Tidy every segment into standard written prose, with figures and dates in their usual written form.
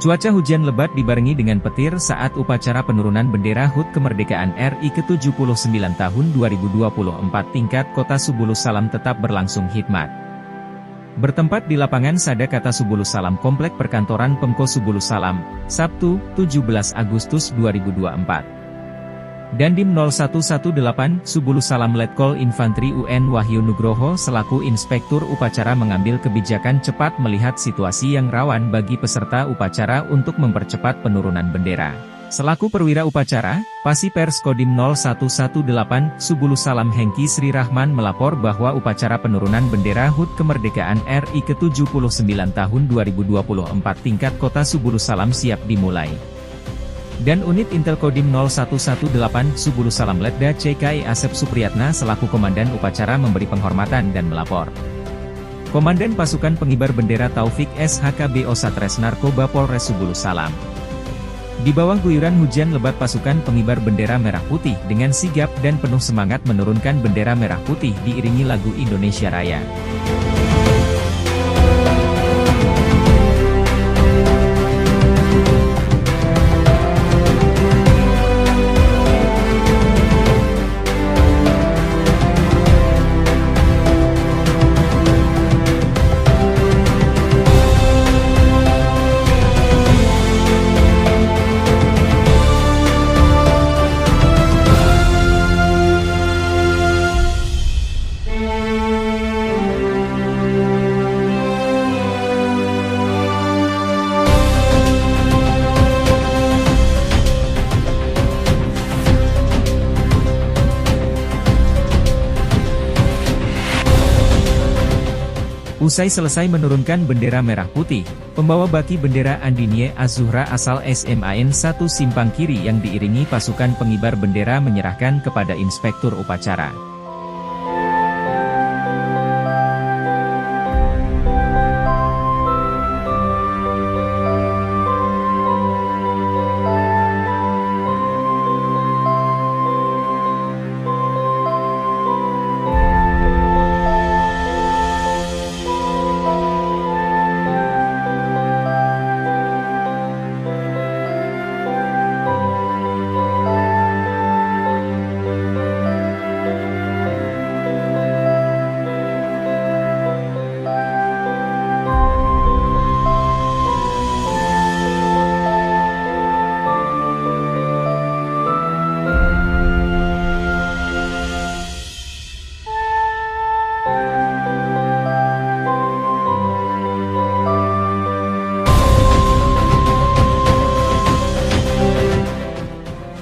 Cuaca hujan lebat dibarengi dengan petir saat upacara penurunan bendera HUT Kemerdekaan RI ke-79 tahun 2024 tingkat Kota Subulus Salam tetap berlangsung hikmat. Bertempat di lapangan Sadakata Subulus Salam Komplek Perkantoran Pemko Subulus Salam, Sabtu, 17 Agustus 2024. Dandim 0118 Subulus Salam Letkol Infantri UN Wahyu Nugroho selaku Inspektur Upacara mengambil kebijakan cepat melihat situasi yang rawan bagi peserta upacara untuk mempercepat penurunan bendera. Selaku perwira upacara, Pasi Pers Kodim 0118 Subulus Salam Hengki Sri Rahman melapor bahwa upacara penurunan bendera HUT Kemerdekaan RI ke-79 tahun 2024 tingkat Kota Subulus Salam siap dimulai. Dan unit Intel Kodim 0118 Subulus Salam Letda CKI Asep Supriyatna selaku Komandan Upacara memberi penghormatan dan melapor. Komandan Pasukan Pengibar Bendera Taufik SHKBO Satres Narkoba Polres Subulus Salam. Di bawah guyuran hujan lebat pasukan pengibar bendera merah putih dengan sigap dan penuh semangat menurunkan bendera merah putih diiringi lagu Indonesia Raya. Usai selesai menurunkan bendera merah putih, pembawa baki bendera Andinie Azuhra asal SMAN 1 Simpang Kiri yang diiringi pasukan pengibar bendera menyerahkan kepada Inspektur Upacara.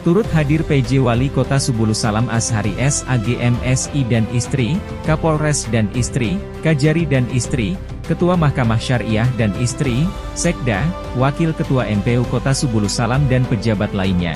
Turut hadir PJ Wali Kota Subulus Salam Ashari SAG MSI dan istri, Kapolres dan istri, Kajari dan istri, Ketua Mahkamah Syariah dan istri, Sekda, Wakil Ketua MPU Kota Subulus Salam dan pejabat lainnya.